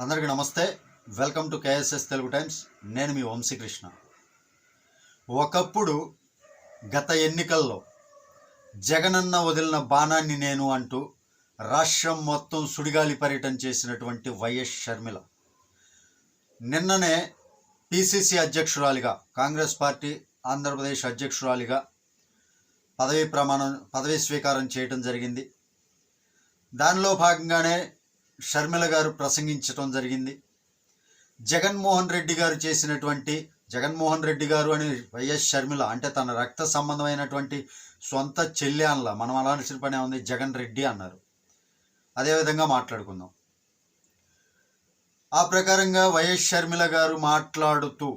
అందరికీ నమస్తే. Welcome to KSS Telugu times. నేను మీ వంశీకృష్ణ. ఒకప్పుడు గత ఎన్నికల్లో జగనన్న వదిలిన బాణాన్ని నేను అంటూ రాష్ట్రం మొత్తం సుడిగాలి పర్యటన చేసినటువంటి వైఎస్ షర్మిల నిన్ననే పిసిసి అధ్యక్షురాలిగా, కాంగ్రెస్ పార్టీ ఆంధ్రప్రదేశ్ అధ్యక్షురాలిగా పదవీ స్వీకారం చేయడం జరిగింది. దానిలో భాగంగానే షర్మిల గారు ప్రసంగించడం జరిగింది. జగన్మోహన్ రెడ్డి గారు చేసినటువంటి, జగన్మోహన్ రెడ్డి గారు అని వైఎస్ షర్మిల అంటే తన రక్త సంబంధమైనటువంటి సొంత చెల్లి అనలా, మనం అలాంటి పనే ఉంది, జగన్ రెడ్డి అన్నారు. అదేవిధంగా మాట్లాడుకుందాం. ఆ ప్రకారంగా వైఎస్ షర్మిల గారు మాట్లాడుతూ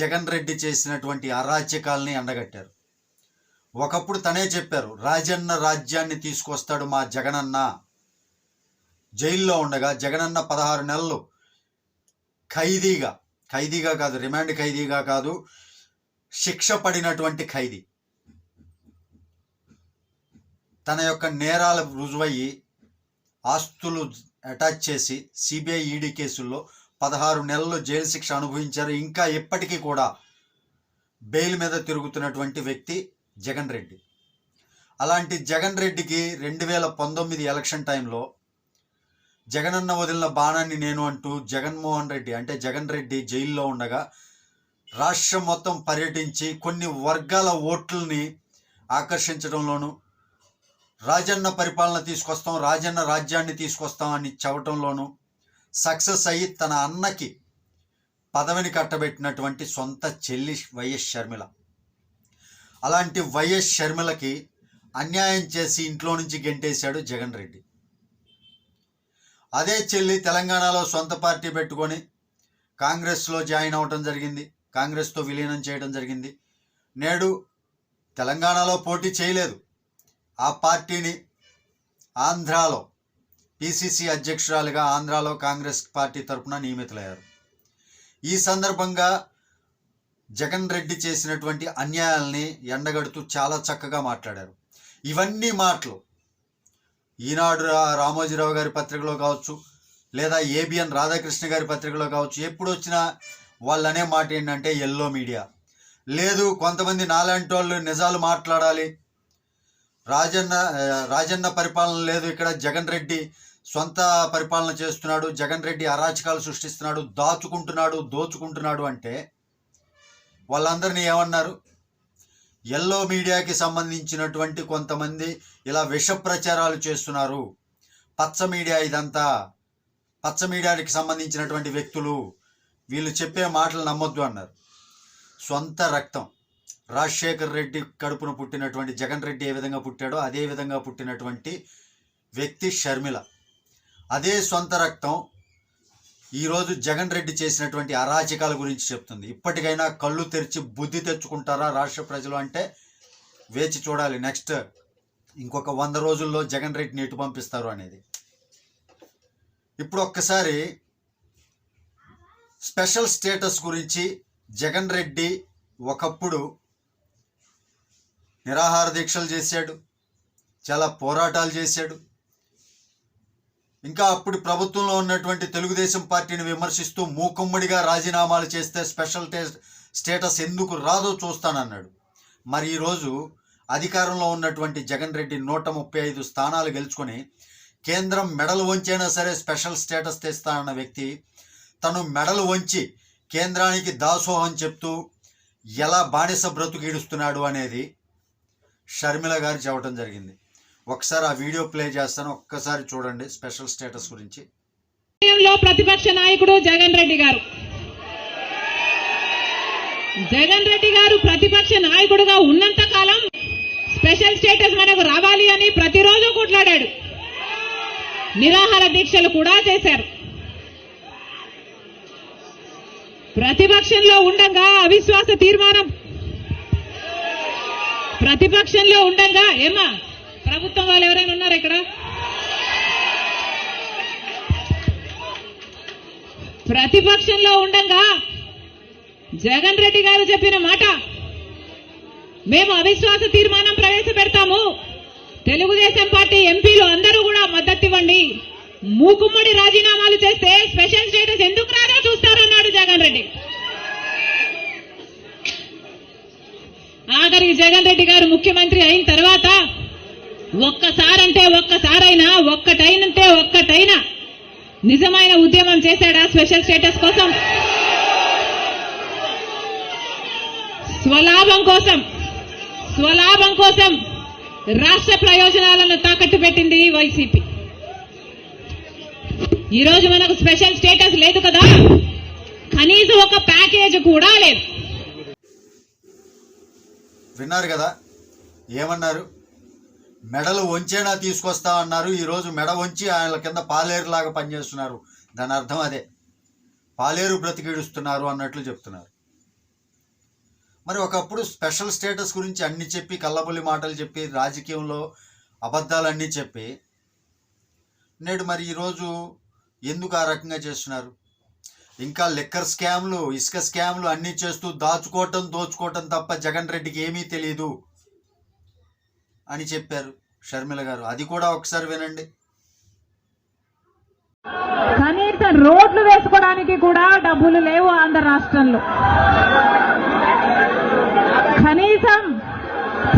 జగన్ రెడ్డి చేసినటువంటి అరాచకాల్ని ఎండగట్టారు. ఒకప్పుడు తనే చెప్పారు, రాజన్న రాజ్యాన్ని తీసుకొస్తాడు మా జగనన్న. జైల్లో ఉండగా జగనన్న 16 నెలలు ఖైదీగా కాదు, రిమాండ్ ఖైదీగా కాదు, శిక్ష పడినటువంటి ఖైదీ. తన యొక్క నేరాల రుజువయ్యి ఆస్తులు అటాచ్ చేసి సిబిఐ ఈడీ కేసుల్లో 16 నెలలు జైలు శిక్ష అనుభవించారు. ఇంకా ఇప్పటికీ కూడా బెయిల్ మీద తిరుగుతున్నటువంటి వ్యక్తి జగన్ రెడ్డి. అలాంటి జగన్ రెడ్డికి 2019 ఎలక్షన్ టైంలో జగనన్న వదిలిన బాణాన్ని నేను అంటూ జగన్మోహన్ రెడ్డి అంటే జగన్ రెడ్డి జైల్లో ఉండగా రాష్ట్రం మొత్తం పర్యటించి కొన్ని వర్గాల ఓట్లని ఆకర్షించడంలోనూ, రాజన్న పరిపాలన తీసుకొస్తాం, రాజన్న రాజ్యాన్ని తీసుకొస్తాం అని చెప్పడంలోనూ సక్సెస్ అయ్యి తన అన్నకి పదవిని కట్టబెట్టినటువంటి సొంత చెల్లి వైఎస్ షర్మిల. అలాంటి వైఎస్ షర్మిలకి అన్యాయం చేసి ఇంట్లో నుంచి గెంటేశాడు జగన్ రెడ్డి. అదే చెల్లి తెలంగాణలో సొంత పార్టీ పెట్టుకొని కాంగ్రెస్లో జాయిన్ అవ్వటం జరిగింది, కాంగ్రెస్తో విలీనం చేయడం జరిగింది. నేడు తెలంగాణలో పోటీ చేయలేదు, ఆ పార్టీని ఆంధ్రాలో పిసిసి అధ్యక్షురాలుగా ఆంధ్రాలో కాంగ్రెస్ పార్టీ తరఫున నియమితులయ్యారు. ఈ సందర్భంగా జగన్ రెడ్డి చేసినటువంటి అన్యాయాల్ని ఎండగడుతూ చాలా చక్కగా మాట్లాడారు. ఇవన్నీ మాటలు ఈనాడు రామోజీరావు గారి పత్రికలో కావచ్చు, లేదా ఏబిఎన్ రాధాకృష్ణ గారి పత్రికలో కావచ్చు, ఎప్పుడు వచ్చినా వాళ్ళు అనే మాట ఏంటంటే ఎల్లో మీడియా లేదు, కొంతమంది నాలాంటి వాళ్ళు నిజాలు మాట్లాడాలి, రాజన్న పరిపాలన లేదు, ఇక్కడ జగన్ రెడ్డి సొంత పరిపాలన చేస్తున్నాడు, జగన్ రెడ్డి అరాచకాలు సృష్టిస్తున్నాడు, దోచుకుంటున్నాడు అంటే వాళ్ళందరినీ ఏమన్నారు? ఎల్లో మీడియాకి సంబంధించినటువంటి కొంతమంది ఇలా విష ప్రచారాలు చేస్తున్నారు, పచ్చ మీడియా ఇదంతా, పచ్చ మీడియాకి సంబంధించినటువంటి వ్యక్తులు, వీళ్ళు చెప్పే మాటలు నమ్మొద్దు అన్నారు. సొంత రక్తం రాజశేఖర్ రెడ్డి కడుపున పుట్టినటువంటి జగన్ రెడ్డి ఏ విధంగా పుట్టాడో అదే విధంగా పుట్టినటువంటి వ్యక్తి షర్మిల. అదే సొంత రక్తం ఈరోజు జగన్ రెడ్డి చేసినటువంటి అరాచకాల గురించి చెప్తుంది. ఇప్పటికైనా కళ్ళు తెరిచి బుద్ధి తెచ్చుకుంటారా రాష్ట్ర ప్రజలు అంటే వేచి చూడాలి. నెక్స్ట్ ఇంకొక 100 రోజుల్లో జగన్ రెడ్డిని ఎటు పంపిస్తారు అనేది. ఇప్పుడు ఒక్కసారి స్పెషల్ స్టేటస్ గురించి జగన్ రెడ్డి ఒకప్పుడు నిరాహార దీక్షలు చేశాడు, చాలా పోరాటాలు చేశాడు. ఇంకా అప్పుడు ప్రభుత్వంలో ఉన్నటువంటి తెలుగుదేశం పార్టీని విమర్శిస్తూ మూకుమ్మడిగా రాజీనామాలు చేస్తే స్పెషల్ స్టేటస్ ఎందుకు రాదో చూస్తానన్నాడు. మరి ఈరోజు అధికారంలో ఉన్నటువంటి జగన్ రెడ్డి 135 స్థానాలు గెలుచుకొని కేంద్రం మెడలు వంచైనా సరే స్పెషల్ స్టేటస్ తెస్తానన్న వ్యక్తి తను మెడలు వంచి కేంద్రానికి దాసోహం చెప్తూ ఎలా బానిస బ్రతుకీడుస్తున్నాడు అనేది షర్మిల గారు చెప్పడం జరిగింది. ఒకసారి ఆ వీడియో ప్లే చేస్తాను, ఒక్కసారి చూడండి స్పెషల్ స్టేటస్ గురించి. ప్రతిపక్ష నాయకుడు జగన్ రెడ్డి గారు ప్రతిపక్ష నాయకుడుగా ఉన్నంత కాలం స్పెషల్ స్టేటస్ మనకు రావాలి అని ప్రతిరోజు కొట్లాడాడు, నిరాహార దీక్షలు కూడా చేశారు. ప్రతిపక్షంలో ఉండగా అవిశ్వాస తీర్మానం, ప్రతిపక్షంలో ఉండగా ఏమా ప్రభుత్వం వాళ్ళు ఎవరైనా ఉన్నారు ఇక్కడ? ప్రతిపక్షంలో ఉండగా జగన్ రెడ్డి గారు చెప్పిన మాట, మేము అవిశ్వాస తీర్మానం ప్రవేశపెడతాము, తెలుగుదేశం పార్టీ ఎంపీలు అందరూ కూడా మద్దతు ఇవ్వండి, మూకుమ్మడి రాజీనామాలు చేస్తే స్పెషల్ స్టేటస్ రెడ్డి. ఆఖరికి జగన్ రెడ్డి గారు ముఖ్యమంత్రి అయిన తర్వాత ఒక్కసారంటే ఒక్కసారైనా ఒక్కటైనా నిజమైన ఉద్యమం చేశాడా స్పెషల్ స్టేటస్ కోసం? స్వలాభం కోసం రాష్ట్ర ప్రయోజనాలను తాకట్టు పెట్టింది వైసీపీ. ఈరోజు మనకు స్పెషల్ స్టేటస్ లేదు కదా, కనీసం ఒక ప్యాకేజ్ కూడా లేదు. విన్నారు కదా ఏమన్నారు? మెడలు వంచేనా తీసుకొస్తా అన్నారు. ఈరోజు మెడ వంచి ఆయన కింద పాలేరులాగా పనిచేస్తున్నారు. దాని అర్థం అదే, పాలేరు బ్రతికిడుస్తున్నారు అన్నట్లు చెప్తున్నారు. మరి ఒకప్పుడు స్పెషల్ స్టేటస్ గురించి అన్ని చెప్పి కల్లబుల్లి మాటలు చెప్పి రాజకీయంలో అబద్ధాలన్నీ చెప్పి నేడు మరి ఈరోజు ఎందుకు ఆ రకంగా చేస్తున్నారు? ఇంకా లిక్కర్ స్కామ్లు, ఇసుక స్కామ్లు అన్నీ చేస్తూ దోచుకోవటం తప్ప జగన్ రెడ్డికి ఏమీ తెలియదు అని చెప్పారు షర్మిల గారు. అది కూడా ఒకసారి వినండి. కనీసం రోడ్లు వేసుకోవడానికి కూడా డబ్బులు లేవు ఆంధ్ర రాష్ట్రంలో. కనీసం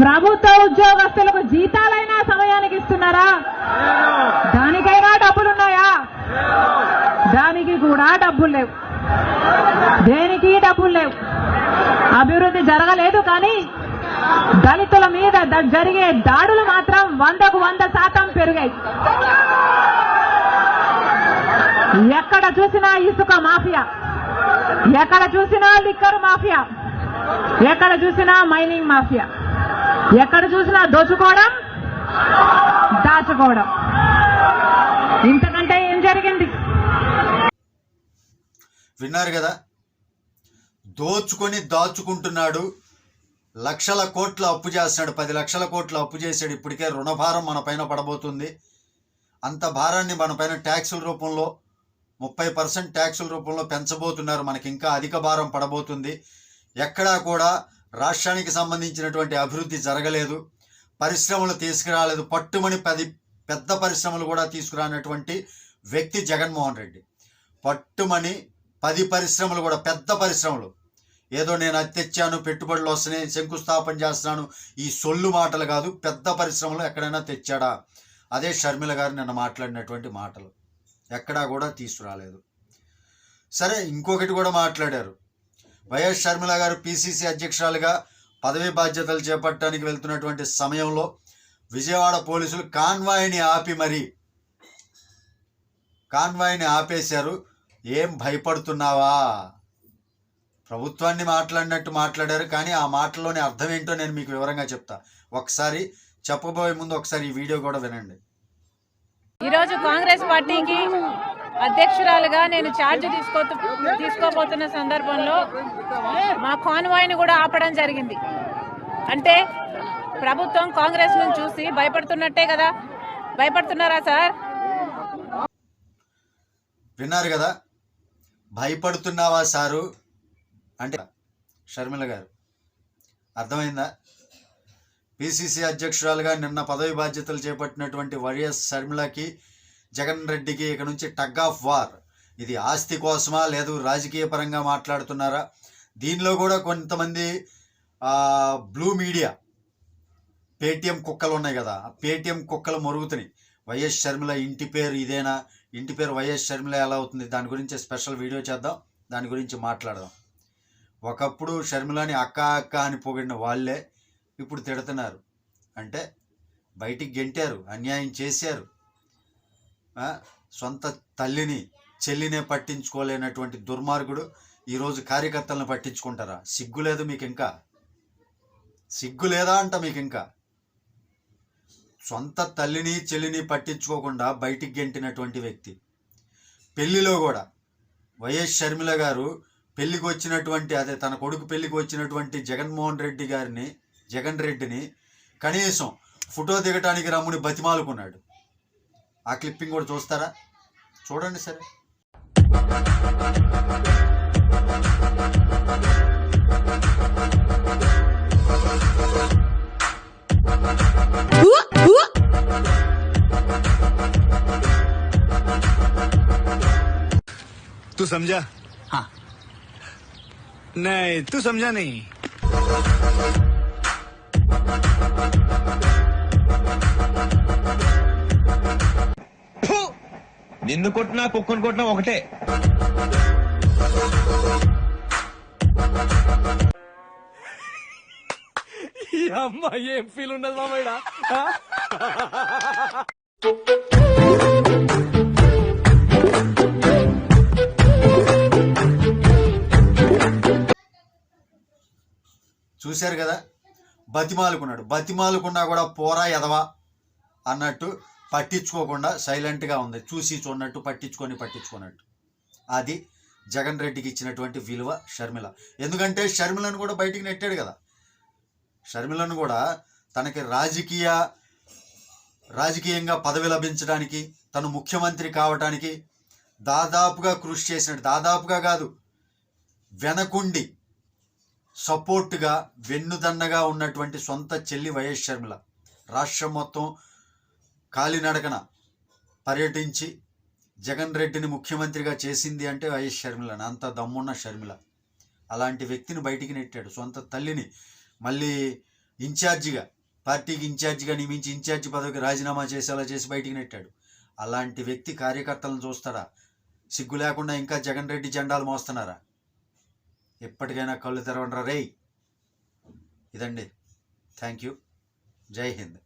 ప్రభుత్వ ఉద్యోగస్తులకు జీతాలైనా సమయానికి ఇస్తున్నారా? దానికైనా డబ్బులున్నాయా? దానికి కూడా డబ్బులు లేవు. దేనికి డబ్బులు లేవు. అభివృద్ధి జరగలేదు, కానీ దళితుల మీద జరిగే దాడులు మాత్రం 100% పెరిగాయి. ఎక్కడ చూసినా ఇసుక మాఫియా, ఎక్కడ చూసినా లిక్కర్ మాఫియా, ఎక్కడ చూసినా మైనింగ్ మాఫియా, ఎక్కడ చూసినా దోచుకోవడం, దాచుకోవడం. ఇంతకంటే ఏం జరిగింది? విన్నారు కదా, దోచుకొని దాచుకుంటున్నాడు. లక్షల కోట్ల అప్పు చేస్తున్నాడు, 10 లక్షల కోట్ల అప్పు చేశాడు. ఇప్పటికే రుణభారం మన పైన పడబోతుంది. అంత భారాన్ని మన పైన ట్యాక్సుల రూపంలో 30% ట్యాక్సుల రూపంలో పెంచబోతున్నారు. మనకి ఇంకా అధిక భారం పడబోతుంది. ఎక్కడా కూడా రాష్ట్రానికి సంబంధించినటువంటి అభివృద్ధి జరగలేదు, పరిశ్రమలు తీసుకురాలేదు. పట్టుమని 10 పెద్ద పరిశ్రమలు కూడా తీసుకురానటువంటి వ్యక్తి జగన్మోహన్ రెడ్డి. పట్టుమని 10 పరిశ్రమలు కూడా, పెద్ద పరిశ్రమలు, ఏదో నేను అది తెచ్చాను, పెట్టుబడులు వస్తున్నాయి, శంకుస్థాపన చేస్తున్నాను, ఈ సొల్లు మాటలు కాదు. పెద్ద పరిశ్రమలు ఎక్కడైనా తెచ్చాడా? అదే షర్మిల గారు నిన్న మాట్లాడినటువంటి మాటలు. ఎక్కడా కూడా తీసుకురాలేదు. సరే, ఇంకొకటి కూడా మాట్లాడారు. వైఎస్ షర్మిల గారు పిసిసి అధ్యక్షురాలుగా పదవీ బాధ్యతలు చేపట్టడానికి వెళ్తున్నటువంటి సమయంలో విజయవాడ పోలీసులు కాన్వాయ్ని ఆపేశారు. ఏం భయపడుతున్నావా? ప్రభుత్వాన్ని మాట్లాడినట్టు మాట్లాడారు, కానీ ఆ మాటల్లోని అర్థం ఏంటో నేను మీకు వివరంగా చెప్తా. ఒకసారి చెప్పబోయే ముందు ఒకసారి ఈ వీడియో కూడా వినండి. ఈరోజు కాంగ్రెస్ పార్టీకి అధ్యక్షురాలుగా నేను ఛార్జ్ తీసుకోబోతున్న సందర్భంలో మా కాన్వాయ్ని కూడా ఆపడం జరిగింది. అంటే ప్రభుత్వం కాంగ్రెస్ ను చూసి భయపడుతున్నట్టే కదా? భయపడుతున్నారా సార్? విన్నారు కదా, భయపడుతున్నావా సారు అంటే షర్మిల గారు. అర్థమైందా? పిసిసి అధ్యక్షురాలుగా నిన్న పదవి బాధ్యతలు చేపట్టినటువంటి వైఎస్ షర్మిలకి జగన్ రెడ్డికి ఇక నుంచి టగ్ ఆఫ్ వార్. ఇది ఆస్తి కోసమా, లేదు రాజకీయ పరంగా మాట్లాడుతున్నారా? దీనిలో కూడా కొంతమంది బ్లూ మీడియా పేటీఎం కుక్కలు ఉన్నాయి కదా, ఆ పేటీఎం కుక్కలు మొరుగుతున్నాయి. వైఎస్ షర్మిల ఇంటి పేరు ఇదేనా, ఇంటి పేరు వైఎస్ షర్మిల ఎలా అవుతుంది? దాని గురించి స్పెషల్ వీడియో చేద్దాం, దాని గురించి మాట్లాడదాం. ఒకప్పుడు షర్మిలని అక్క అక్క అని పొగిడిన వాళ్ళే ఇప్పుడు తిడుతున్నారు. అంటే బయటికి గెంటారు, అన్యాయం చేశారు. సొంత తల్లిని చెల్లినే పట్టించుకోలేనటువంటి దుర్మార్గుడు ఈరోజు కార్యకర్తలను పట్టించుకుంటారా? సిగ్గు లేదు మీకు? ఇంకా సిగ్గు లేదా అంట మీకు? ఇంకా సొంత తల్లిని చెల్లిని పట్టించుకోకుండా బయటికి గెంటినటువంటి వ్యక్తి. పెళ్లిలో కూడా వైఎస్ షర్మిల గారు పెళ్లికి వచ్చినటువంటి, అదే తన కొడుకు పెళ్లికి వచ్చినటువంటి జగన్ రెడ్డిని కనీసం ఫోటో దిగటానికి రమ్ముని బతిమాలుకున్నాడు. ఆ క్లిప్పింగ్ కూడా చూస్తారా? చూడండి సరే. तू समझा? हाँ, नहीं तू समझा नहीं. నిన్ను కొట్టినా కుక్కను కొట్టినా ఒకటే. ఈ అమ్మాయి ఏం ఫీల్ ఉన్నది మామయ్య. చూశారు కదా, బతిమాలుకున్నా కూడా పోరా ఎదవా అన్నట్టు పట్టించుకోకుండా సైలెంట్గా ఉంది. చూసి చూడనట్టు పట్టించుకోనట్టు. అది జగన్ రెడ్డికి ఇచ్చినటువంటి విలువ షర్మిల. ఎందుకంటే షర్మిలను కూడా బయటికి నెట్టాడు కదా. షర్మిలను కూడా తనకి రాజకీయంగా పదవి లభించడానికి, తను ముఖ్యమంత్రి కావటానికి దాదాపుగా కృషి చేసినట్టు, దాదాపుగా కాదు వెనకుండి సపోర్టుగా వెన్నుదన్నగా ఉన్నటువంటి సొంత చెల్లి వైఎస్ షర్మిల రాష్ట్రం మొత్తం కాలినడకన పర్యటించి జగన్ రెడ్డిని ముఖ్యమంత్రిగా చేసింది అంటే వైఎస్ షర్మిల. అంత దమ్మున్న షర్మిల. అలాంటి వ్యక్తిని బయటికి నెట్టాడు. సొంత తల్లిని మళ్ళీ పార్టీకి ఇన్ఛార్జిగా నియమించి ఇన్ఛార్జి పదవికి రాజీనామా చేసేలా చేసి బయటికి నెట్టాడు. అలాంటి వ్యక్తి కార్యకర్తలను చూస్తారా? సిగ్గు లేకుండా ఇంకా జగన్ రెడ్డి జెండాలు మోస్తున్నారా? ఎప్పటికైనా కళ్ళు తెరవండి రేయ్. ఇదండి. Thank you. జై హింద్.